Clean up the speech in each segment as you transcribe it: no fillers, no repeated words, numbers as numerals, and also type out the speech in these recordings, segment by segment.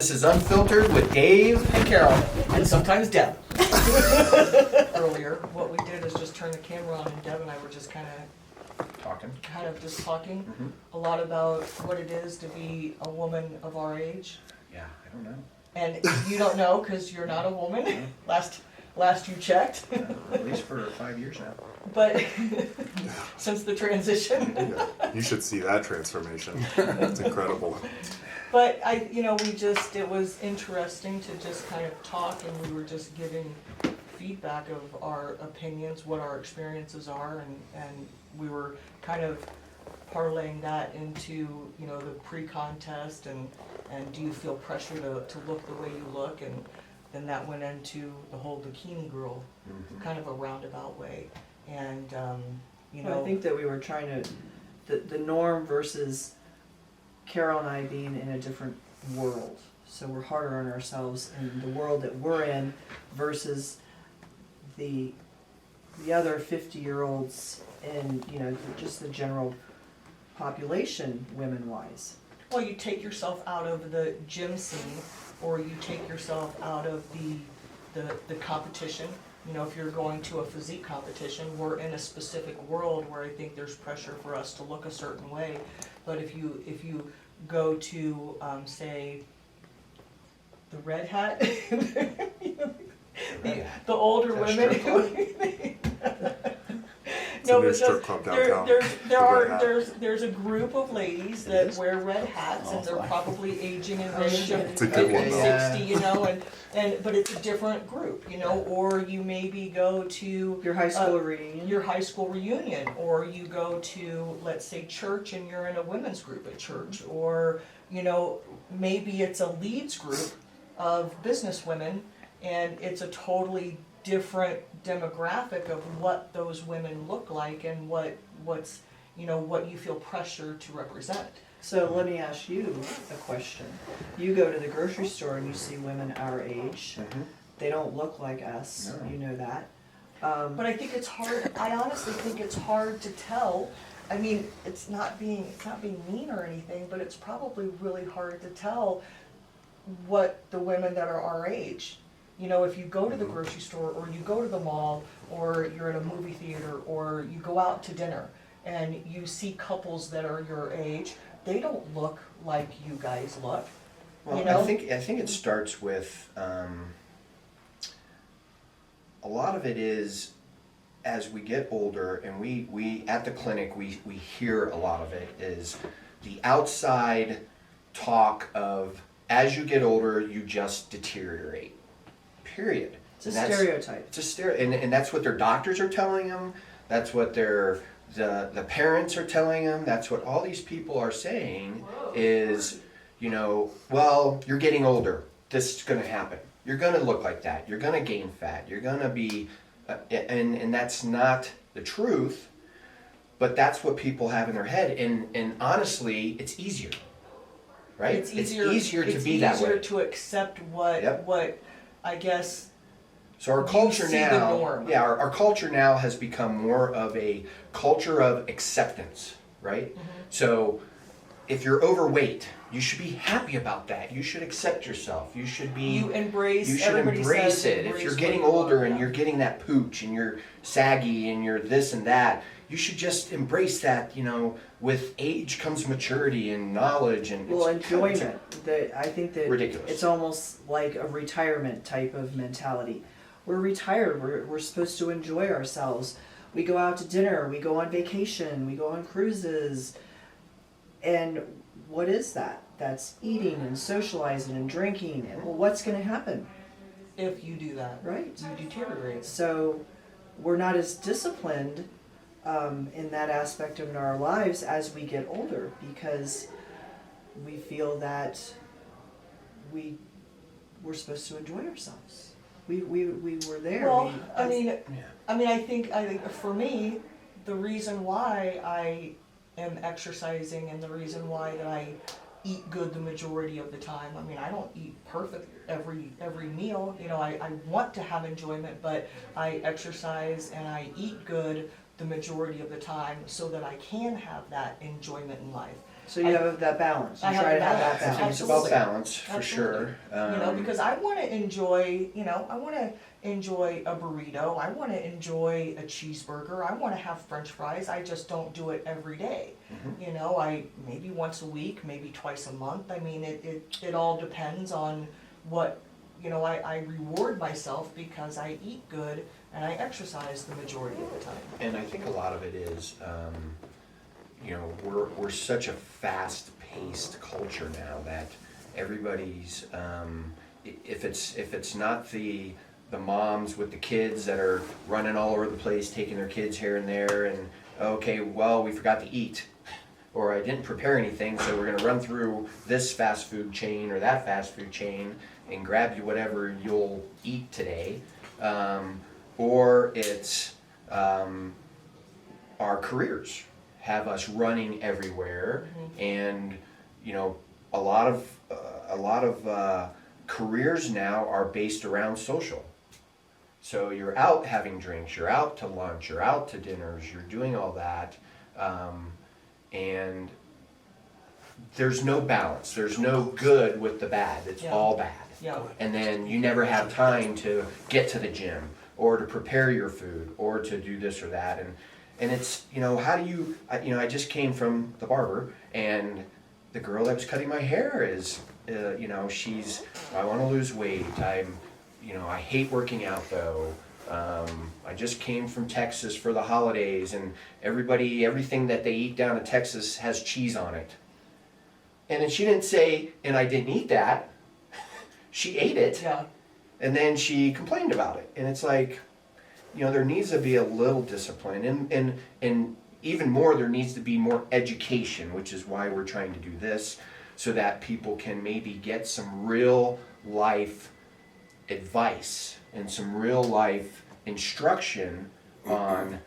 This is Unfiltered with Dave and Carol, and sometimes Deb. Earlier, what we did is just turn the camera on, and Deb and I were just kind of just talking a lot about what it is to be a woman of our age. Yeah, I don't know. And you don't know because you're not a woman. Last you checked. At least for 5 years now. But since the transition. Yeah, you should see that transformation. It's incredible. But it was interesting to just kind of talk, and we were just giving feedback of our opinions, what our experiences are, and we were kind of parlaying that into, the pre-contest, and do you feel pressure to look the way you look, and then that went into the whole bikini girl, kind of a roundabout way, and I think that we were trying to, the norm versus Carol and I being in a different world. So we're harder on ourselves in the world that we're in versus the other 50-year-olds and, just the general population women-wise. Well, you take yourself out of the gym scene, or you take yourself out of the competition. If you're going to a physique competition, we're in a specific world where I think there's pressure for us to look a certain way. But if you go to, say, the red hat, the older women who No, but strip club downtown. there's a group of ladies that wear red hats, and they're probably aging in range of It's a 50 good one, to though. 60, but it's a different group, or you maybe go to Your high school reunion. your high school reunion, or you go to, let's say, church, and you're in a women's group at church, or maybe it's a leads group of business women, and it's a totally different demographic of what those women look like, and what's what you feel pressure to represent. So let me ask you a question. You go to the grocery store and you see women our age. They don't look like us. No. You know that. But I think it's hard. I honestly think it's hard to tell. I mean, it's not being mean or anything, but it's probably really hard to tell what the women that are our age. If you go to the grocery store, or you go to the mall, or you're at a movie theater, or you go out to dinner, and you see couples that are your age, they don't look like you guys look. Well, I think it starts with a lot of it is as we get older, and we at the clinic we hear a lot of it is the outside talk of as you get older you just deteriorate. Period. It's a stereotype. It's a stereotype, and that's what their doctors are telling them. That's what the parents are telling them. That's what all these people are saying is, well, you're getting older. This is going to happen. You're going to look like that. You're going to gain fat. You're going to be, and that's not the truth, but that's what people have in their head. And honestly, it's easier, right? It's easier to be that way. It's easier to accept what I guess. So our culture see now, the norm. our culture now has become more of a culture of acceptance, right? So if you're overweight, you should be happy about that. You should accept yourself. You should embrace it. If you're getting older and you're getting that pooch and you're saggy and you're this and that, you should just embrace that. With age comes maturity and knowledge and enjoyment. I think that ridiculous. It's almost like a retirement type of mentality. We're retired. We're supposed to enjoy ourselves. We go out to dinner. We go on vacation. We go on cruises. And what is that? That's eating and socializing and drinking. And well, what's going to happen? If you do that, right? You deteriorate. So we're not as disciplined in that aspect of our lives as we get older, because we feel that we're supposed to enjoy ourselves. We were there. Well, I think for me, the reason why I am exercising and the reason why that I eat good the majority of the time. I mean, I don't eat perfect every meal. I want to have enjoyment, but I exercise and I eat good the majority of the time so that I can have that enjoyment in life. So you have that balance. You I have try the to have balance. that I think balance. it's about Absolutely. balance for sure. Because I want to enjoy, I want to enjoy a burrito. I want to enjoy a cheeseburger. I want to have French fries. I just don't do it every day. Mhm. I maybe once a week, maybe twice a month. I mean, it all depends on what, I reward myself because I eat good and I exercise the majority of the time. And I think a lot of it is, we're such a fast-paced culture now that everybody's, if it's not the moms with the kids that are running all over the place, taking their kids here and there, and okay, well, we forgot to eat, or I didn't prepare anything, so we're gonna run through this fast food chain or that fast food chain and grab you whatever you'll eat today, or it's our careers have us running everywhere, and a lot of careers now are based around social. So you're out having drinks, you're out to lunch, you're out to dinners, you're doing all that, and there's no balance. There's no good with the bad. It's Yeah. all bad. Yeah. And then you never have time to get to the gym or to prepare your food or to do this or that. And it's, how do you, I just came from the barber, and the girl that was cutting my hair is, I want to lose weight. I hate working out though. I just came from Texas for the holidays, and everything that they eat down in Texas has cheese on it. And then she didn't say, and I didn't eat that. She ate it. Yeah. And then she complained about it. And it's like, there needs to be a little discipline. And even more, there needs to be more education, which is why we're trying to do this, so that people can maybe get some real life advice and some real life instruction on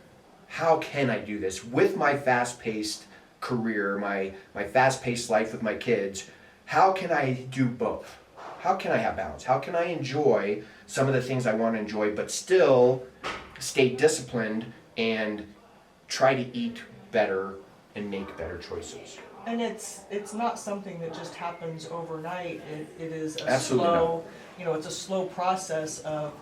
how can I do this with my fast-paced career, my fast-paced life with my kids. How can I do both? How can I have balance? How can I enjoy some of the things I want to enjoy, but still stay disciplined and try to eat better and make better choices? And it's not something that just happens overnight. It is a Absolutely slow, it's a slow process of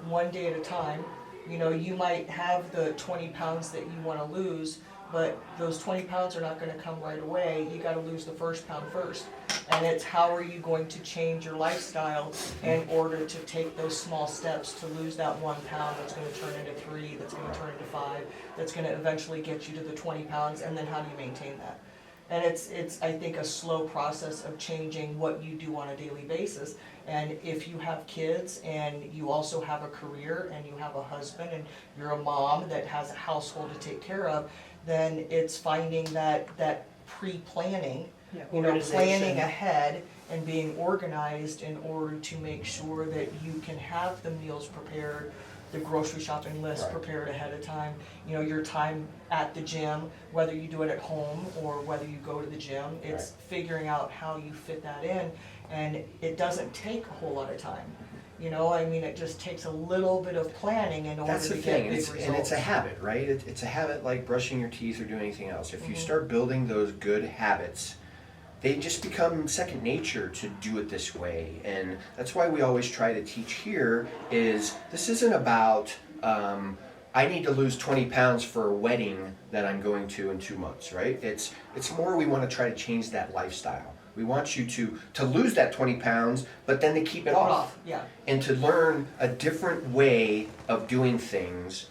one day at a time. You might have the 20 pounds that you want to lose, but those 20 pounds are not going to come right away. You got to lose the first pound first. And it's how are you going to change your lifestyle in order to take those small steps to lose that 1 pound that's going to turn into 3, that's going to turn into 5, that's going to eventually get you to the 20 pounds, and then how do you maintain that? And it's I think a slow process of changing what you do on a daily basis. And if you have kids and you also have a career and you have a husband and you're a mom that has a household to take care of, then it's finding that pre-planning, planning ahead and being organized in order to make sure that you can have the meals prepared, the grocery shopping list Right. prepared ahead of time, your time at the gym, whether you do it at home or whether you go to the gym, it's figuring out how you fit that in, and it doesn't take a whole lot of time. It just takes a little bit of planning in order That's to the get thing, big results. and it's a habit, right? It's a habit like brushing your teeth or doing anything else. If you start building those good habits, they just become second nature to do it this way. And that's why we always try to teach here is this isn't about I need to lose 20 pounds for a wedding that I'm going to in 2 months, right? It's more we want to try to change that lifestyle. We want you to lose that 20 pounds, but then to keep it off. Yeah. And to learn a different way of doing things.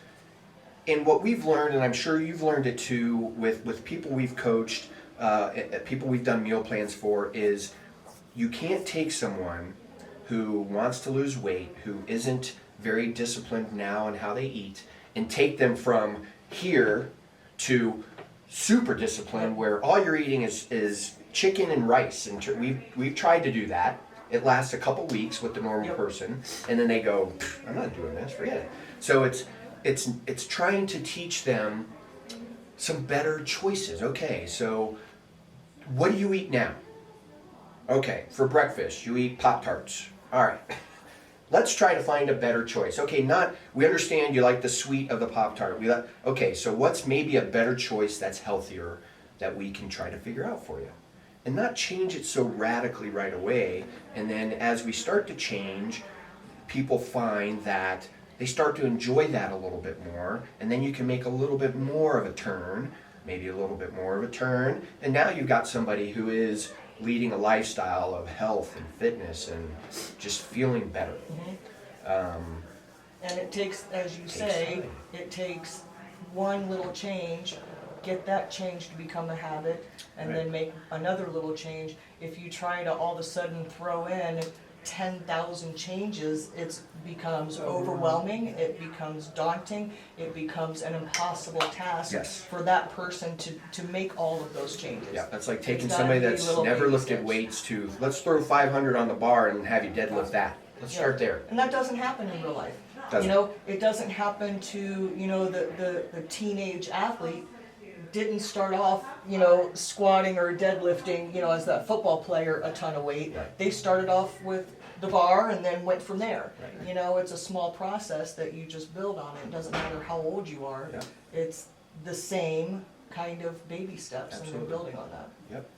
And what we've learned, and I'm sure you've learned it too, with people we've coached, people we've done meal plans for, is you can't take someone who wants to lose weight, who isn't very disciplined now in how they eat, and take them from here to super disciplined where all you're eating is chicken and rice. And we've tried to do that. It lasts a couple weeks with the normal person, and then they go, I'm not doing this, forget it. So it's trying to teach them some better choices. Okay, so what do you eat now? Okay, for breakfast, you eat Pop-Tarts. All right, let's try to find a better choice. Okay, we understand you like the sweet of the Pop-Tart. Okay, so what's maybe a better choice that's healthier that we can try to figure out for you. And not change it so radically right away. And then as we start to change, people find that they start to enjoy that a little bit more. And then you can make a little bit more of a turn, maybe a little bit more of a turn. And now you've got somebody who is leading a lifestyle of health and fitness and just feeling better. And it takes, as you Takes say, time. it takes one little change, get that change to become a habit, and then make another little change. If you try to all of a sudden throw in 10,000 changes, it becomes overwhelming, it becomes daunting, it becomes an impossible task Yes. for that person to make all of those changes. Yeah, that's like taking It's gotta somebody be that's little never baby lifted steps. weights to, let's throw 500 on the bar and have you deadlift that. Let's Yeah. start there. And that doesn't happen in real life. Doesn't. You know, it doesn't happen to, you know, the teenage athlete didn't start off, you know, squatting or deadlifting, you know, as that football player a ton of weight. Right. They started off with the bar and then went from there. Right. You know, it's a small process that you just build on. It doesn't matter how old you are. Yeah. It's the same kind of baby steps and then Absolutely. building on that. Yep.